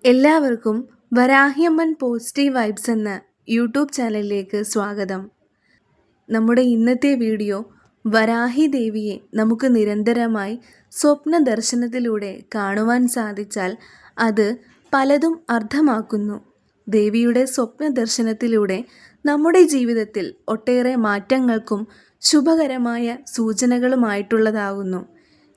എല്ലാവർക്കും വരാഹിയമ്മൻ positive vibes എന്ന YouTube ചാനലിലേക്ക് സ്വാഗതം. നമ്മുടെ ഇന്നത്തെ വീഡിയോ വരാഹി ദേവിയെ നമുക്ക് നിരന്തരമായി സ്വപ്ന ദർശനത്തിലൂടെ കാണുവാൻ സാധിച്ചാൽ അത് പലതും അർത്ഥമാക്കുന്നു. ദേവിയുടെ സ്വപ്ന ദർശനത്തിലൂടെ നമ്മുടെ ജീവിതത്തിൽ ഒട്ടേറെ മാറ്റങ്ങൾക്കും ശുഭകരമായ സൂചനകളുമായിട്ടുള്ളതാകുന്നു.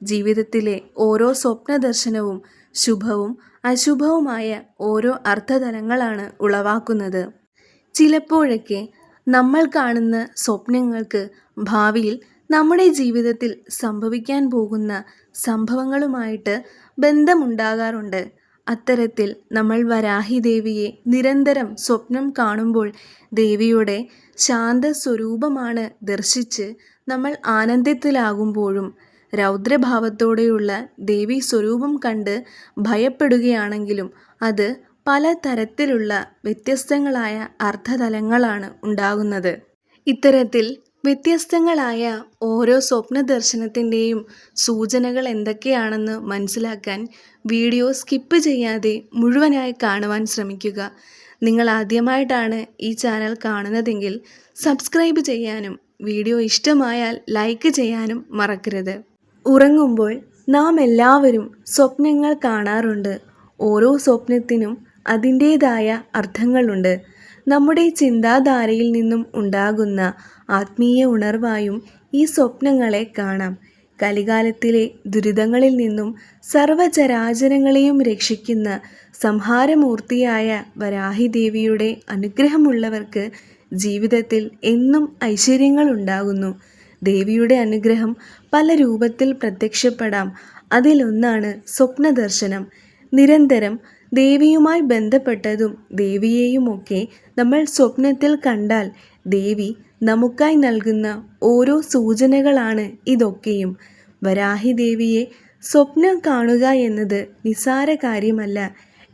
ജീവിതത്തിലെ ഓരോ സ്വപ്ന ദർശനവും ശുഭവും അശുഭവുമായ ഓരോ അർത്ഥതലങ്ങളാണ് ഉളവാക്കുന്നത്. ചിലപ്പോഴൊക്കെ നമ്മൾ കാണുന്ന സ്വപ്നങ്ങൾക്ക് ഭാവിയിൽ നമ്മുടെ ജീവിതത്തിൽ സംഭവിക്കാൻ പോകുന്ന സംഭവങ്ങളുമായിട്ട് ബന്ധമുണ്ടാകാറുണ്ട്. അത്തരത്തിൽ നമ്മൾ വരാഹി ദേവിയെ നിരന്തരം സ്വപ്നം കാണുമ്പോൾ ദേവിയുടെ ശാന്ത സ്വരൂപമാണ് ദർശിച്ച് നമ്മൾ ആനന്ദത്തിലാകുമ്പോഴും രൗദ്രഭാവത്തോടെയുള്ള ദേവീ സ്വരൂപം കണ്ട് ഭയപ്പെടുകയാണെങ്കിലും അത് പല തരത്തിലുള്ള വ്യത്യസ്തങ്ങളായ അർത്ഥതലങ്ങളാണ് ഉണ്ടാകുന്നത്. ഇത്തരത്തിൽ വ്യത്യസ്തങ്ങളായ ഓരോ സ്വപ്ന ദർശനത്തിൻ്റെയും സൂചനകൾ എന്തൊക്കെയാണെന്ന് മനസ്സിലാക്കാൻ വീഡിയോ സ്കിപ്പ് ചെയ്യാതെ മുഴുവനായി കാണുവാൻ ശ്രമിക്കുക. നിങ്ങൾ ആദ്യമായിട്ടാണ് ഈ ചാനൽ കാണുന്നതെങ്കിൽ സബ്സ്ക്രൈബ് ചെയ്യാനും വീഡിയോ ഇഷ്ടമായാൽ ലൈക്ക് ചെയ്യാനും മറക്കരുത്. ഉറങ്ങുമ്പോൾ നാം എല്ലാവരും സ്വപ്നങ്ങൾ കാണാറുണ്ട്. ഓരോ സ്വപ്നത്തിനും അതിൻ്റേതായ അർത്ഥങ്ങളുണ്ട്. നമ്മുടെ ചിന്താധാരയിൽ നിന്നും ഉണ്ടാകുന്ന ആത്മീയ ഉണർവായും ഈ സ്വപ്നങ്ങളെ കാണാം. കലികാലത്തിലെ ദുരിതങ്ങളിൽ നിന്നും സർവചരാചരങ്ങളെയും രക്ഷിക്കുന്ന സംഹാരമൂർത്തിയായ വരാഹി ദേവിയുടെ അനുഗ്രഹമുള്ളവർക്ക് ജീവിതത്തിൽ എന്നും ഐശ്വര്യങ്ങൾ ഉണ്ടാകുന്നു. ദേവിയുടെ അനുഗ്രഹം പല രൂപത്തിൽ പ്രത്യക്ഷപ്പെടാം. അതിലൊന്നാണ് സ്വപ്നദർശനം. നിരന്തരം ദേവിയുമായി ബന്ധപ്പെട്ടതും ദേവിയെയുമൊക്കെ നമ്മൾ സ്വപ്നത്തിൽ കണ്ടാൽ ദേവി നമുക്കായി നൽകുന്ന ഓരോ സൂചനകളാണ് ഇതൊക്കെയും. വരാഹി ദേവിയെ സ്വപ്നം കാണുക എന്നത് നിസ്സാര കാര്യമല്ല.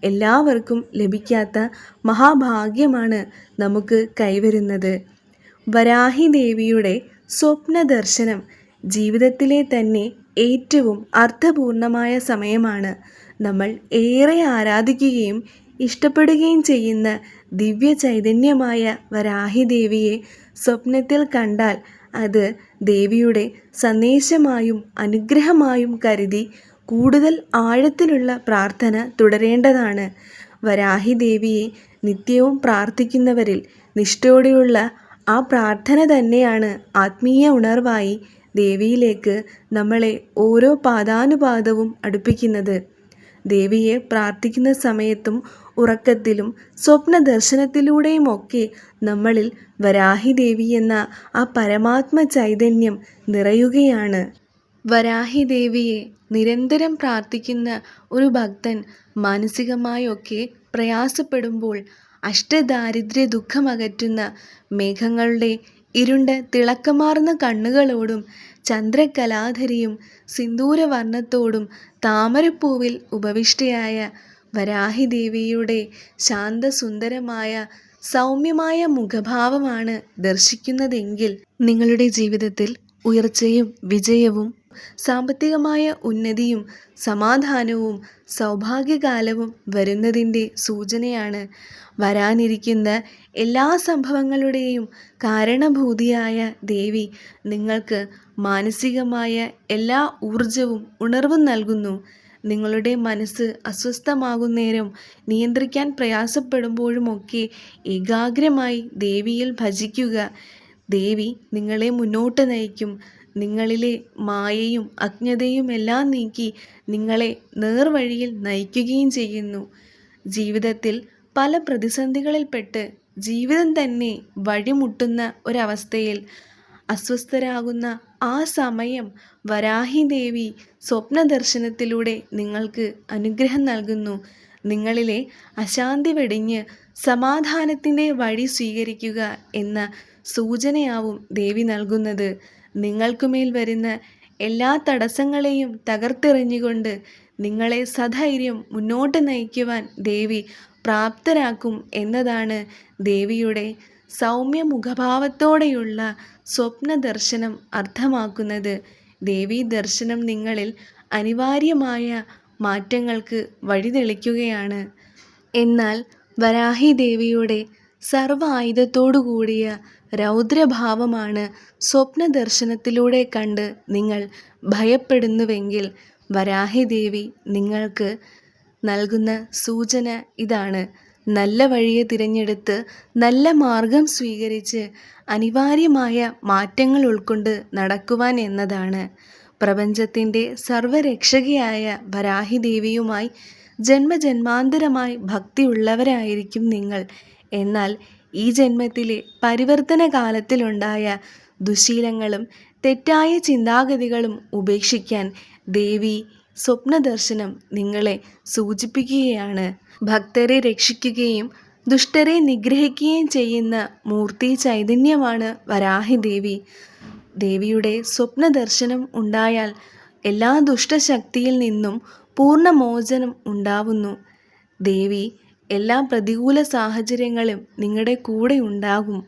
എല്ലാവർക്കും ലഭിക്കാത്ത മഹാഭാഗ്യമാണ് നമുക്ക് കൈവരുന്നത്. വരാഹി ദേവിയുടെ സ്വപ്ന ദർശനം ജീവിതത്തിലെ തന്നെ ഏറ്റവും അർത്ഥപൂർണമായ സമയമാണ്. നമ്മൾ ഏറെ ആരാധിക്കുകയും ഇഷ്ടപ്പെടുകയും ചെയ്യുന്ന ദിവ്യ ചൈതന്യമായ വരാഹി ദേവിയെ സ്വപ്നത്തിൽ കണ്ടാൽ അത് ദേവിയുടെ സന്ദേശമായും അനുഗ്രഹമായും കരുതി കൂടുതൽ ആഴത്തിലുള്ള പ്രാർത്ഥന തുടരേണ്ടതാണ്. വരാഹി ദേവിയെ നിത്യവും പ്രാർത്ഥിക്കുന്നവരിൽ നിഷ്ഠയോടെയുള്ള ആ പ്രാർത്ഥന തന്നെയാണ് ആത്മീയ ഉണർവായി ദേവിയിലേക്ക് നമ്മളെ ഓരോ പാദാനുപാദവും അടുപ്പിക്കുന്നത്. ദേവിയെ പ്രാർത്ഥിക്കുന്ന സമയത്തും ഉറക്കത്തിലും സ്വപ്ന ദർശനത്തിലൂടെയുമൊക്കെ നമ്മളിൽ വരാഹി ദേവി എന്ന ആ പരമാത്മ ചൈതന്യം നിറയുകയാണ്. വരാഹി ദേവിയെ നിരന്തരം പ്രാർത്ഥിക്കുന്ന ഒരു ഭക്തൻ മാനസികമായൊക്കെ പ്രയാസപ്പെടുമ്പോൾ അഷ്ടദാരിദ്ര്യ ദുഃഖമകറ്റുന്ന മേഘങ്ങളുടെ ഇരുണ്ട തിളക്കമാർന്ന കണ്ണുകളോടും ചന്ദ്രകലാധരിയും സിന്ദൂരവർണ്ണത്തോടും താമരപ്പൂവിൽ ഉപവിഷ്ടയായ വരാഹി ദേവിയുടെ ശാന്തസുന്ദരമായ സൗമ്യമായ മുഖഭാവമാണ് ദർശിക്കുന്നതെങ്കിൽ നിങ്ങളുടെ ജീവിതത്തിൽ ഉയർച്ചയും വിജയവും സാമ്പത്തികമായ ഉന്നതിയും സമാധാനവും സൗഭാഗ്യകാലവും വരുന്നതിൻ്റെ സൂചനയാണ്. വരാനിരിക്കുന്ന എല്ലാ സംഭവങ്ങളുടെയും കാരണഭൂതിയായ ദേവി നിങ്ങൾക്ക് മാനസികമായ എല്ലാ ഊർജവും ഉണർവും നൽകുന്നു. നിങ്ങളുടെ മനസ്സ് അസ്വസ്ഥമാകുന്നേരം നിയന്ത്രിക്കാൻ പ്രയാസപ്പെടുമ്പോഴുമൊക്കെ ഏകാഗ്രമായി ദേവിയിൽ ഭജിക്കുക. ദേവി നിങ്ങളെ മുന്നോട്ട് നയിക്കും. നിങ്ങളിലെ മായയും അജ്ഞതയും എല്ലാം നീക്കി നിങ്ങളെ നേർവഴിയിൽ നയിക്കുകയും ചെയ്യുന്നു. ജീവിതത്തിൽ പല പ്രതിസന്ധികളിൽപ്പെട്ട് ജീവിതം തന്നെ വഴിമുട്ടുന്ന ഒരവസ്ഥയിൽ അസ്വസ്ഥരാകുന്ന ആ സമയം വരാഹി ദേവി സ്വപ്ന ദർശനത്തിലൂടെ നിങ്ങൾക്ക് അനുഗ്രഹം നൽകുന്നു. നിങ്ങളിലെ അശാന്തി വെടിഞ്ഞ് സമാധാനത്തിൻ്റെ വഴി സ്വീകരിക്കുക എന്ന സൂചനയാവും ദേവി നൽകുന്നത്. നിങ്ങൾക്കുമേൽ വരുന്ന എല്ലാ തടസ്സങ്ങളെയും തകർത്തെറിഞ്ഞുകൊണ്ട് നിങ്ങളെ സധൈര്യം മുന്നോട്ട് നയിക്കുവാൻ ദേവി പ്രാപ്തരാക്കും എന്നതാണ് ദേവിയുടെ സൗമ്യ മുഖഭാവത്തോടെയുള്ള സ്വപ്ന ദർശനം അർത്ഥമാക്കുന്നത്. ദേവീ ദർശനം നിങ്ങളിൽ അനിവാര്യമായ മാറ്റങ്ങൾക്ക് വഴിതെളിക്കുകയാണ്. എന്നാൽ വരാഹി ദേവിയുടെ സർവ്വ ആയുധത്തോടു കൂടിയ രൗദ്രഭാവമാണ് സ്വപ്ന ദർശനത്തിലൂടെ കണ്ട് നിങ്ങൾ ഭയപ്പെടുന്നുവെങ്കിൽ വരാഹി ദേവി നിങ്ങൾക്ക് നൽകുന്ന സൂചന ഇതാണ്. നല്ല വഴിയെ തിരഞ്ഞെടുത്ത് നല്ല മാർഗം സ്വീകരിച്ച് അനിവാര്യമായ മാറ്റങ്ങൾ ഉൾക്കൊണ്ട് നടക്കുവാൻ എന്നതാണ്. പ്രപഞ്ചത്തിൻ്റെ സർവരക്ഷകയായ വരാഹി ദേവിയുമായി ജന്മജന്മാന്തരമായി ഭക്തിയുള്ളവരായിരിക്കും നിങ്ങൾ. എന്നാൽ ഈ ജന്മത്തിലെ പരിവർത്തന കാലത്തിലുണ്ടായ ദുശീലങ്ങളും തെറ്റായ ചിന്താഗതികളും ഉപേക്ഷിക്കാൻ ദേവി സ്വപ്നദർശനം നിങ്ങളെ സൂചിപ്പിക്കുകയാണ്. ഭക്തരെ രക്ഷിക്കുകയും ദുഷ്ടരെ നിഗ്രഹിക്കുകയും ചെയ്യുന്ന മൂർത്തി ചൈതന്യമാണ് വരാഹി ദേവി. ദേവിയുടെ സ്വപ്നദർശനം ഉണ്ടായാൽ എല്ലാ ദുഷ്ടശക്തിയിൽ നിന്നും പൂർണ്ണമോചനം ഉണ്ടാവുന്നു. ദേവി എല്ലാ പ്രതികൂല സാഹചര്യങ്ങളും നിങ്ങളുടെ കൂടെ ഉണ്ടാകും.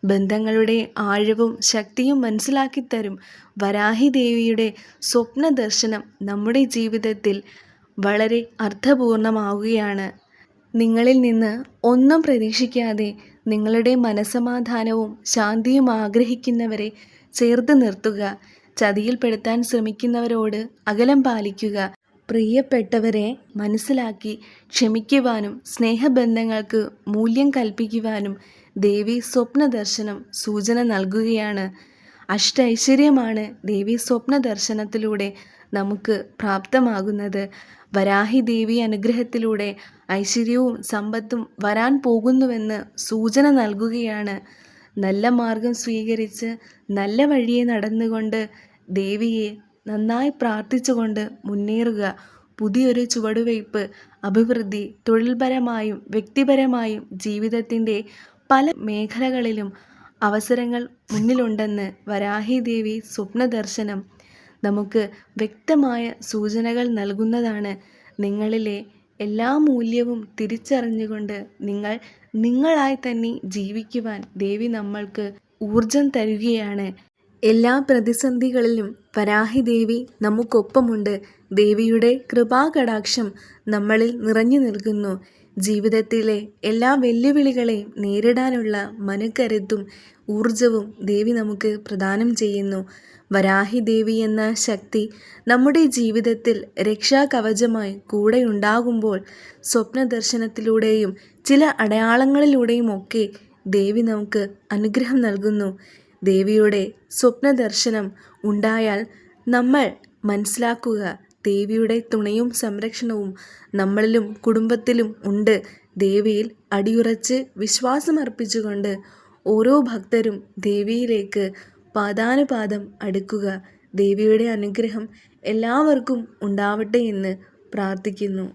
ബന്ധങ്ങളുടെ ആഴവും ശക്തിയും മനസ്സിലാക്കിത്തരും. വരാഹി ദേവിയുടെ സ്വപ്ന ദർശനം നമ്മുടെ ജീവിതത്തിൽ വളരെ അർത്ഥപൂർണമാവുകയാണ്. നിങ്ങളിൽ നിന്ന് ഒന്നും പ്രതീക്ഷിക്കാതെ നിങ്ങളുടെ മനസ്സമാധാനവും ശാന്തിയും ആഗ്രഹിക്കുന്നവരെ ചേർത്ത് നിർത്തുക. ചതിയിൽപ്പെടുത്താൻ ശ്രമിക്കുന്നവരോട് അകലം പാലിക്കുക. പ്രിയപ്പെട്ടവരെ മനസ്സിലാക്കി ക്ഷമിക്കുവാനും സ്നേഹബന്ധങ്ങൾക്ക് മൂല്യം കൽപ്പിക്കുവാനും ദേവി സ്വപ്ന ദർശനം സൂചന നൽകുകയാണ്. അഷ്ടൈശ്വര്യമാണ് ദേവി സ്വപ്ന ദർശനത്തിലൂടെ നമുക്ക് പ്രാപ്തമാകുന്നത്. വരാഹി ദേവി അനുഗ്രഹത്തിലൂടെ ഐശ്വര്യവും സമ്പത്തും വരാൻ പോകുന്നുവെന്ന് സൂചന നൽകുകയാണ്. നല്ല മാർഗം സ്വീകരിച്ച് നല്ല വഴിയെ നടന്നുകൊണ്ട് ദേവിയെ നന്നായി പ്രാർത്ഥിച്ചുകൊണ്ട് മുന്നേറുക. പുതിയൊരു ചുവടുവയ്പ്, അഭിവൃദ്ധി, തൊഴിൽപരമായും വ്യക്തിപരമായും ജീവിതത്തിൻ്റെ പല മേഖലകളിലും അവസരങ്ങൾ മുന്നിലുണ്ടെന്ന് വരാഹി ദേവി സ്വപ്ന ദർശനം നമുക്ക് വ്യക്തമായ സൂചനകൾ നൽകുന്നതാണ്. നിങ്ങളിലെ എല്ലാ മൂല്യവും തിരിച്ചറിഞ്ഞുകൊണ്ട് നിങ്ങൾ നിങ്ങളായി തന്നെ ജീവിക്കുവാൻ ദേവി നമ്മൾക്ക് ഊർജം തരുകയാണ്. എല്ലാ പ്രതിസന്ധികളിലും വരാഹി ദേവി നമുക്കൊപ്പമുണ്ട്. ദേവിയുടെ കൃപാകടാക്ഷം നമ്മളിൽ നിറഞ്ഞു നിൽക്കുന്നു. ജീവിതത്തിലെ എല്ലാ വെല്ലുവിളികളെയും നേരിടാനുള്ള മനക്കരുത്തും ഊർജവും ദേവി നമുക്ക് പ്രദാനം ചെയ്യുന്നു. വരാഹി ദേവി എന്ന ശക്തി നമ്മുടെ ജീവിതത്തിൽ രക്ഷാകവചമായി കൂടെയുണ്ടാകുമ്പോൾ സ്വപ്ന ദർശനത്തിലൂടെയും ചില അടയാളങ്ങളിലൂടെയുമൊക്കെ ദേവി നമുക്ക് അനുഗ്രഹം നൽകുന്നു. ദേവിയുടെ സ്വപ്ന ദർശനം ഉണ്ടായാൽ നമ്മൾ മനസ്സിലാക്കുക, ദേവിയുടെ തുണയും സംരക്ഷണവും നമ്മളിലും കുടുംബത്തിലും ഉണ്ട്. ദേവിയിൽ അടിയുറച്ച് വിശ്വാസമർപ്പിച്ചുകൊണ്ട് ഓരോ ഭക്തരും ദേവിയിലേക്ക് പാദാനുപാദം അടുക്കുക. ദേവിയുടെ അനുഗ്രഹം എല്ലാവർക്കും ഉണ്ടാവട്ടെ എന്ന് പ്രാർത്ഥിക്കുന്നു.